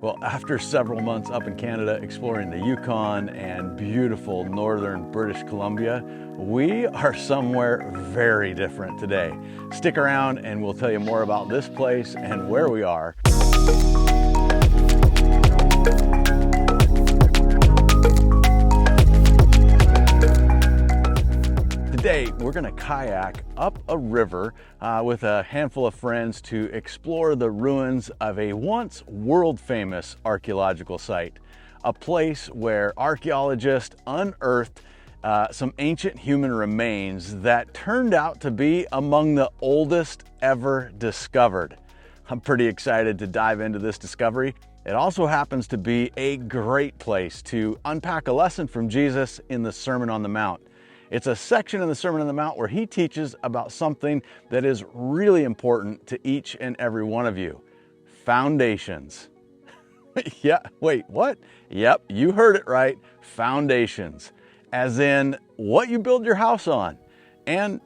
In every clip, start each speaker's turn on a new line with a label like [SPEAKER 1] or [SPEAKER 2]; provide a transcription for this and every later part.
[SPEAKER 1] Well, after several months up in Canada exploring the Yukon and beautiful northern British Columbia, we are somewhere very different today. Stick around and we'll tell you more about this place and where we are. Today, we're going to kayak up a river with a handful of friends to explore the ruins of a once world-famous archaeological site, a place where archaeologists unearthed some ancient human remains that turned out to be among the oldest ever discovered. I'm pretty excited to dive into this discovery. It also happens to be a great place to unpack a lesson from Jesus in the Sermon on the Mount. It's a section in the Sermon on the Mount where he teaches about something that is really important to each and every one of you: foundations. Yeah, wait, what? Yep, you heard it right, foundations. As in what you build your house on. And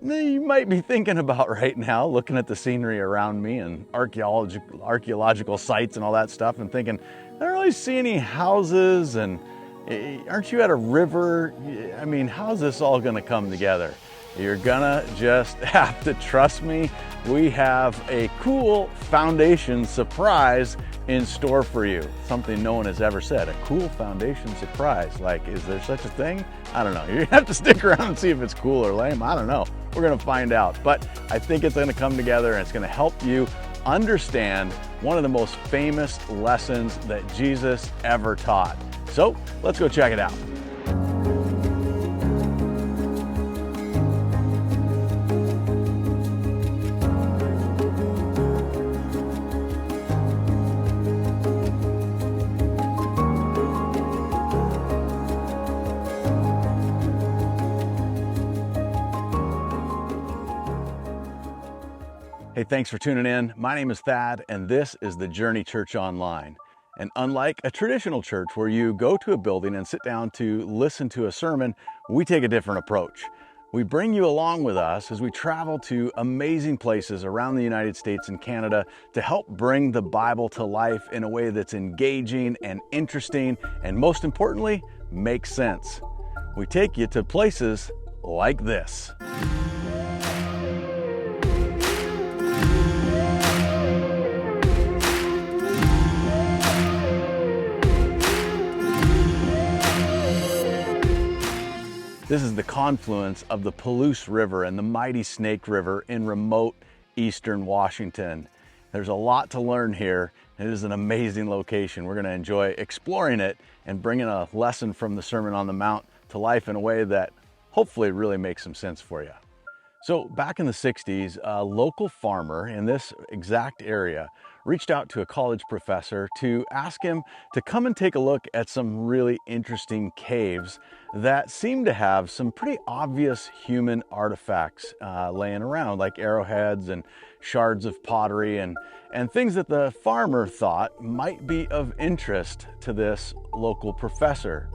[SPEAKER 1] you might be thinking about right now, looking at the scenery around me and archaeological sites and all that stuff, and thinking, I don't really see any houses, and aren't you at a river? I mean, how's this all gonna come together? You're gonna just have to trust me. We have a cool foundation surprise in store for you. Something no one has ever said, a cool foundation surprise. Like, is there such a thing? I don't know. You're gonna have to stick around and see if it's cool or lame. I don't know. We're gonna find out. But I think it's gonna come together and it's gonna help you understand one of the most famous lessons that Jesus ever taught. So let's go check it out. Hey, thanks for tuning in. My name is Thad, and this is the Journey Church Online. And unlike a traditional church where you go to a building and sit down to listen to a sermon, we take a different approach. We bring you along with us as we travel to amazing places around the United States and Canada to help bring the Bible to life in a way that's engaging and interesting, and most importantly, makes sense. We take you to places like this. This is the confluence of the Palouse River and the mighty Snake River in remote eastern Washington. There's a lot to learn here. It is an amazing location. We're going to enjoy exploring it and bringing a lesson from the Sermon on the Mount to life in a way that hopefully really makes some sense for you. So back in the 60s, a local farmer in this exact area reached out to a college professor to ask him to come and take a look at some really interesting caves that seem to have some pretty obvious human artifacts laying around, like arrowheads and shards of pottery and things that the farmer thought might be of interest to this local professor.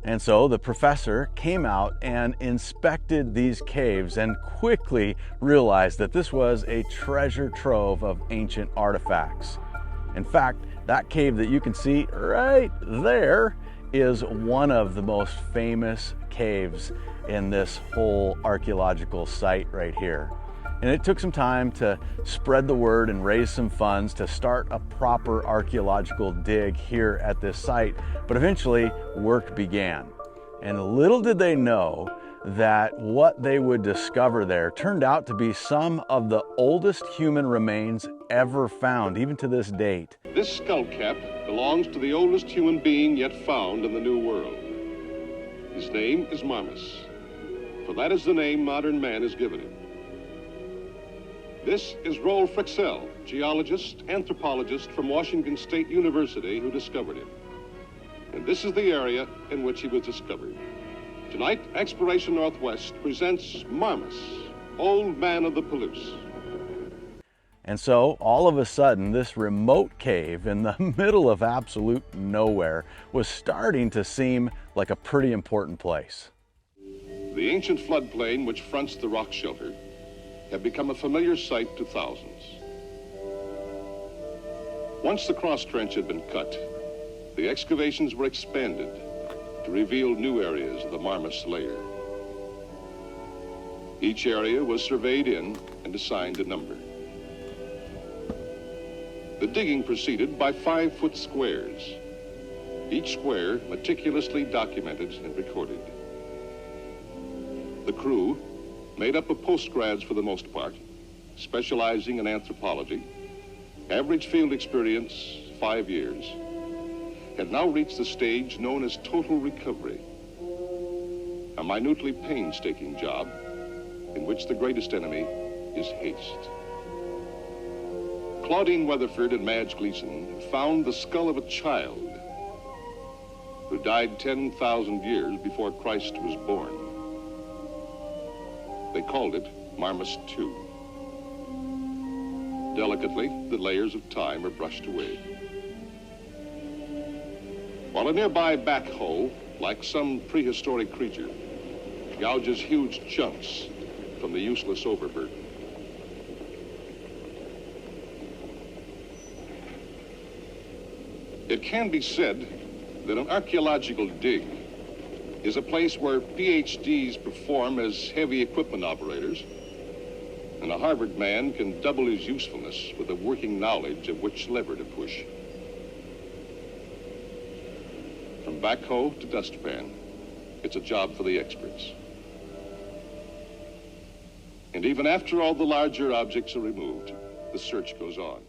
[SPEAKER 1] And so the professor came out and inspected these caves and quickly realized that this was a treasure trove of ancient artifacts. In fact, that cave that you can see right there is one of the most famous caves in this whole archaeological site right here. And it took some time to spread the word and raise some funds to start a proper archaeological dig here at this site, but eventually work began. And little did they know that what they would discover there turned out to be some of the oldest human remains ever found, even to this date.
[SPEAKER 2] This skull cap belongs to the oldest human being yet found in the New World. His name is Marmes, for that is the name modern man has given him. This is Roel Frixell, geologist, anthropologist from Washington State University, who discovered him. And this is the area in which he was discovered. Tonight, Exploration Northwest presents Marmes, Old Man of the Palouse.
[SPEAKER 1] And so, all of a sudden, this remote cave in the middle of absolute nowhere was starting to seem like a pretty important place.
[SPEAKER 2] The ancient floodplain which fronts the rock shelter had become a familiar sight to thousands. Once the cross trench had been cut, the excavations were expanded to reveal new areas of the Marmes layer. Each area was surveyed in and assigned a number. The digging proceeded by 5-foot squares, each square meticulously documented and recorded. The crew, made up of postgrads for the most part, specializing in anthropology, average field experience 5 years, had now reached the stage known as total recovery, a minutely painstaking job in which the greatest enemy is haste. Claudine Weatherford and Madge Gleason found the skull of a child who died 10,000 years before Christ was born. They called it Marmes II. Delicately, the layers of time are brushed away. While a nearby backhoe, like some prehistoric creature, gouges huge chunks from the useless overburden. It can be said that an archaeological dig is a place where PhDs perform as heavy equipment operators, and a Harvard man can double his usefulness with a working knowledge of which lever to push. From backhoe to dustpan, it's a job for the experts. And even after all the larger objects are removed, the search goes on.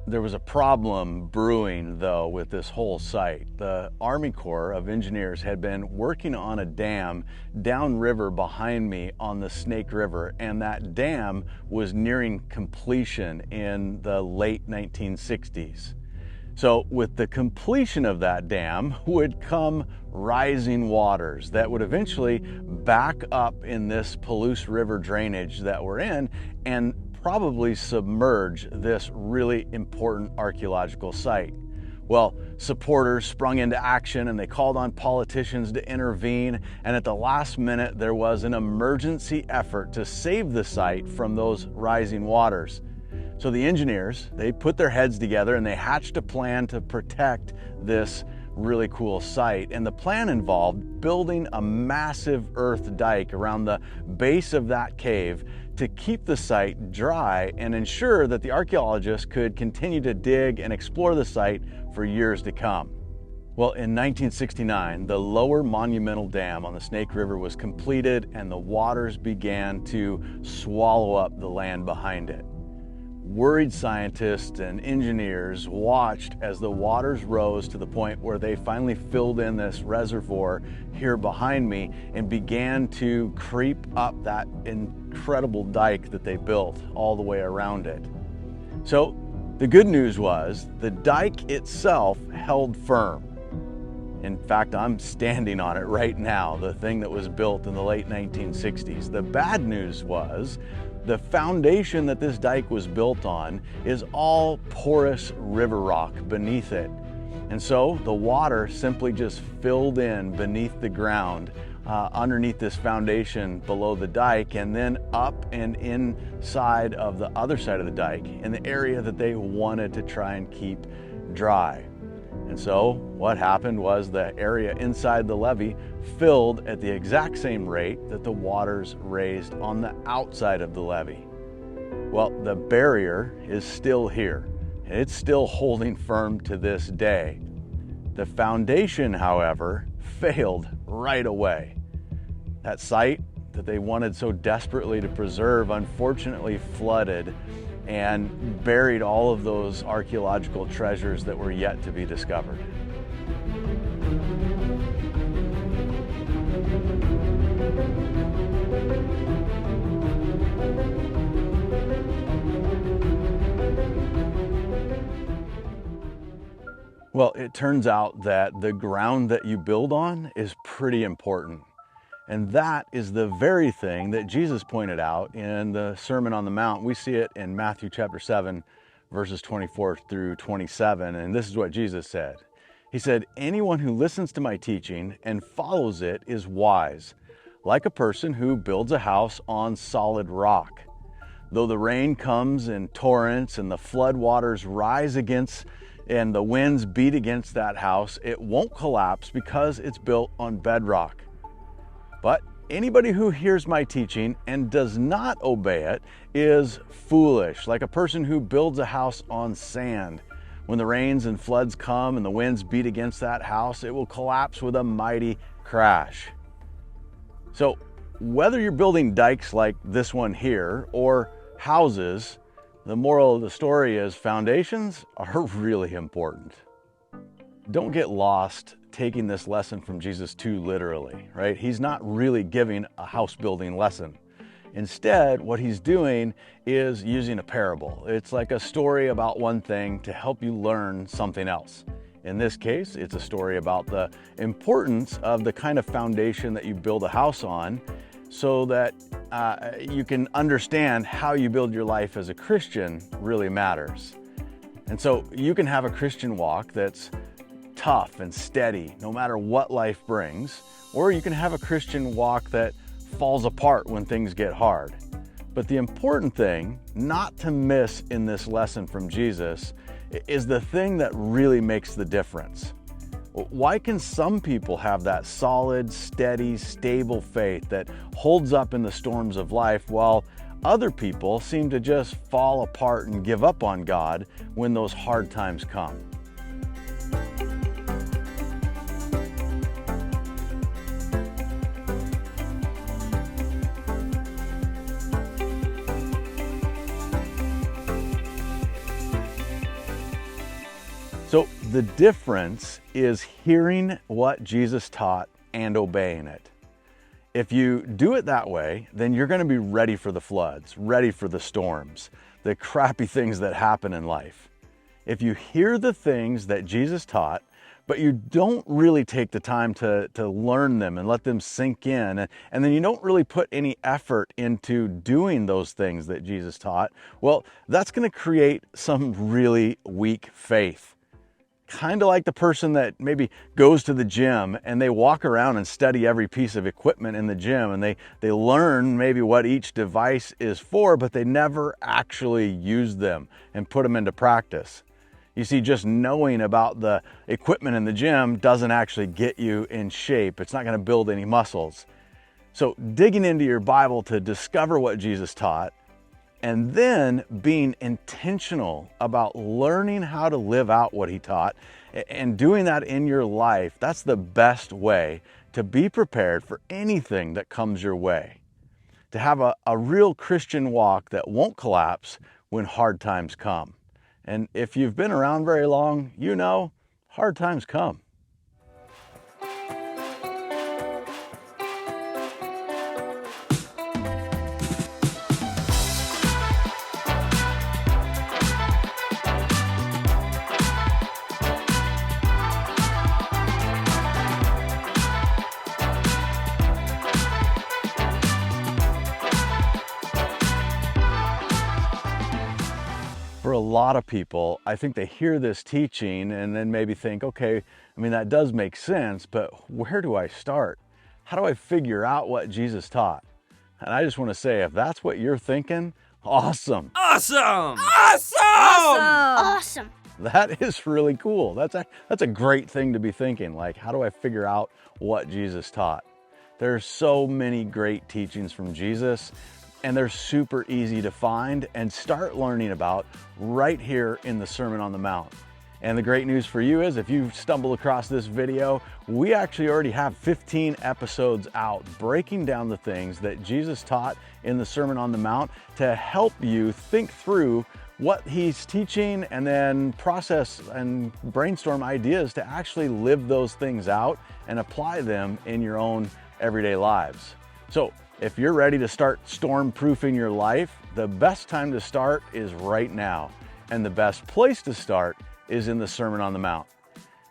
[SPEAKER 1] There was a problem brewing, though, with this whole site. The Army Corps of Engineers had been working on a dam downriver behind me on the Snake River, and that dam was nearing completion in the late 1960s. So with the completion of that dam would come rising waters that would eventually back up in this Palouse River drainage that we're in and probably submerge this really important archaeological site. Well, supporters sprung into action and they called on politicians to intervene, and at the last minute there was an emergency effort to save the site from those rising waters. So the engineers, they put their heads together and they hatched a plan to protect this really cool site. And the plan involved building a massive earth dike around the base of that cave to keep the site dry and ensure that the archaeologists could continue to dig and explore the site for years to come. Well, in 1969, the lower monumental dam on the Snake River was completed and the waters began to swallow up the land behind it. Worried scientists and engineers watched as the waters rose to the point where they finally filled in this reservoir here behind me and began to creep up that incredible dike that they built all the way around it. So the good news was the dike itself held firm. In fact, I'm standing on it right now, the thing that was built in the late 1960s. The bad news was the foundation that this dike was built on is all porous river rock beneath it. And so the water simply just filled in beneath the ground, underneath this foundation below the dike, and then up and inside of the other side of the dike in the area that they wanted to try and keep dry. And so what happened was the area inside the levee filled at the exact same rate that the waters raised on the outside of the levee. Well, the barrier is still here, and it's still holding firm to this day. The foundation, however, failed right away. That site that they wanted so desperately to preserve unfortunately flooded and buried all of those archaeological treasures that were yet to be discovered. Well, it turns out that the ground that you build on is pretty important. And that is the very thing that Jesus pointed out in the Sermon on the Mount. We see it in Matthew chapter 7, verses 24 through 27. And this is what Jesus said. He said, "Anyone who listens to my teaching and follows it is wise, like a person who builds a house on solid rock. Though the rain comes in torrents and the flood waters rise against and the winds beat against that house, it won't collapse because it's built on bedrock. But anybody who hears my teaching and does not obey it is foolish, like a person who builds a house on sand. When the rains and floods come and the winds beat against that house, it will collapse with a mighty crash. So whether you're building dikes like this one here or houses, the moral of the story is foundations are really important. Don't get lost taking this lesson from Jesus too literally, right? He's not really giving a house building lesson. Instead, what he's doing is using a parable. It's like a story about one thing to help you learn something else. In this case, it's a story about the importance of the kind of foundation that you build a house on so that you can understand how you build your life as a Christian really matters. And so you can have a Christian walk that's tough and steady no matter what life brings, or you can have a Christian walk that falls apart when things get hard. But the important thing not to miss in this lesson from Jesus is the thing that really makes the difference. Why can some people have that solid, steady, stable faith that holds up in the storms of life, while other people seem to just fall apart and give up on God when those hard times come? So the difference is hearing what Jesus taught and obeying it. If you do it that way, then you're going to be ready for the floods, ready for the storms, the crappy things that happen in life. If you hear the things that Jesus taught, but you don't really take the time to learn them and let them sink in, and then you don't really put any effort into doing those things that Jesus taught, well, that's going to create some really weak faith. Kind of like the person that maybe goes to the gym and they walk around and study every piece of equipment in the gym, and they learn maybe what each device is for, but they never actually use them and put them into practice. You see, just knowing about the equipment in the gym doesn't actually get you in shape. It's not going to build any muscles. So digging into your Bible to discover what Jesus taught, and then being intentional about learning how to live out what he taught and doing that in your life, that's the best way to be prepared for anything that comes your way. To have a real Christian walk that won't collapse when hard times come. And if you've been around very long, you know hard times come. For a lot of people, I think they hear this teaching and then maybe think, okay, I mean, that does make sense, but where do I start? How do I figure out what Jesus taught? And I just want to say, if that's what you're thinking, awesome.
[SPEAKER 3] Awesome! Awesome!
[SPEAKER 4] Awesome!
[SPEAKER 1] That is really cool. That's a great thing to be thinking. Like, how do I figure out what Jesus taught? There's so many great teachings from Jesus, and they're super easy to find and start learning about right here in the Sermon on the Mount. And the great news for you is if you've stumbled across this video, we actually already have 15 episodes out breaking down the things that Jesus taught in the Sermon on the Mount to help you think through what he's teaching and then process and brainstorm ideas to actually live those things out and apply them in your own everyday lives. So if you're ready to start storm-proofing your life, the best time to start is right now. And the best place to start is in the Sermon on the Mount.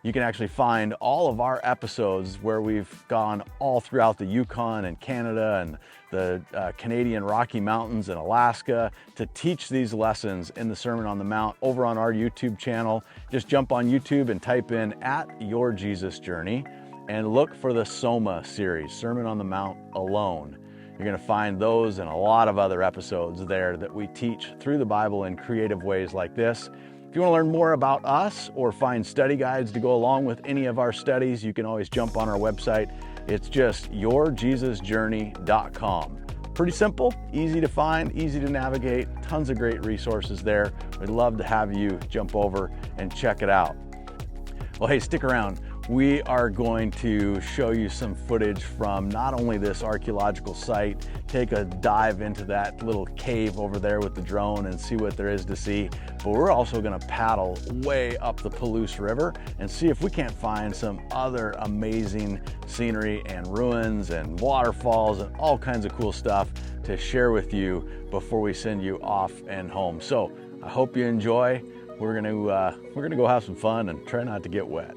[SPEAKER 1] You can actually find all of our episodes where we've gone all throughout the Yukon and Canada and the Canadian Rocky Mountains and Alaska to teach these lessons in the Sermon on the Mount over on our YouTube channel. Just jump on YouTube and type in @YourJesusJourney and look for the S.O.M.A Series, Sermon on the Mount alone. You're going to find those and a lot of other episodes there that we teach through the Bible in creative ways like this. If you want to learn more about us or find study guides to go along with any of our studies, you can always jump on our website. It's just YourJesusJourney.com. Pretty simple, easy to find, easy to navigate, tons of great resources there. We'd love to have you jump over and check it out. Well, hey, stick around. We are going to show you some footage from not only this archaeological site, take a dive into that little cave over there with the drone and see what there is to see, but we're also going to paddle way up the Palouse River and see if we can't find some other amazing scenery and ruins and waterfalls and all kinds of cool stuff to share with you before we send you off and home. So I hope you enjoy. We're gonna go have some fun and try not to get wet.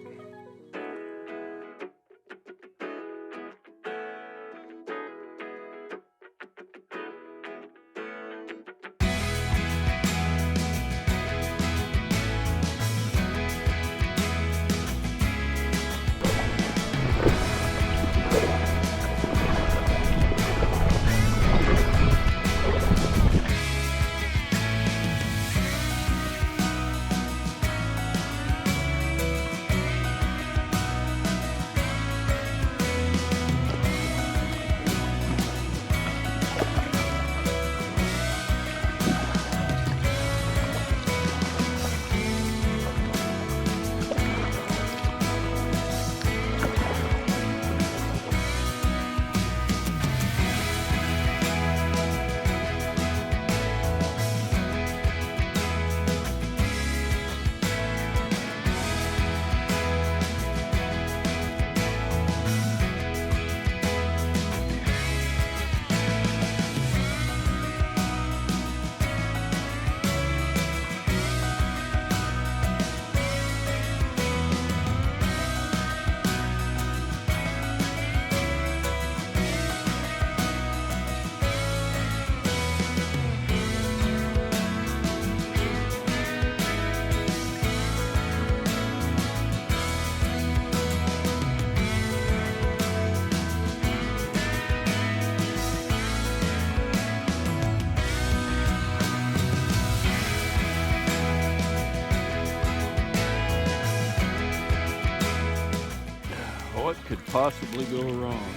[SPEAKER 5] What could possibly go wrong?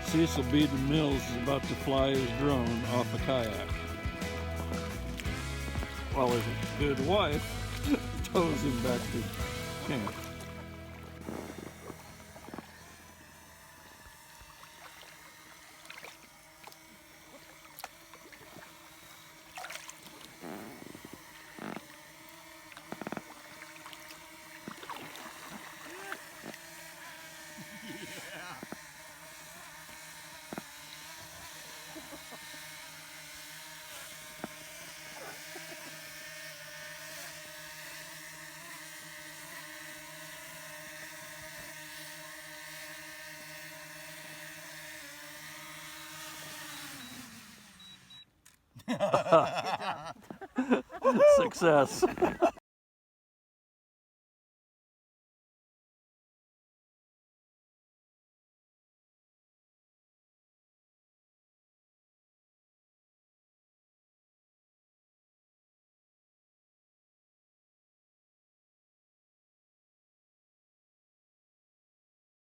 [SPEAKER 5] Cecil B. DeMille is about to fly his drone off a kayak, while his good wife tows him back to camp. Success.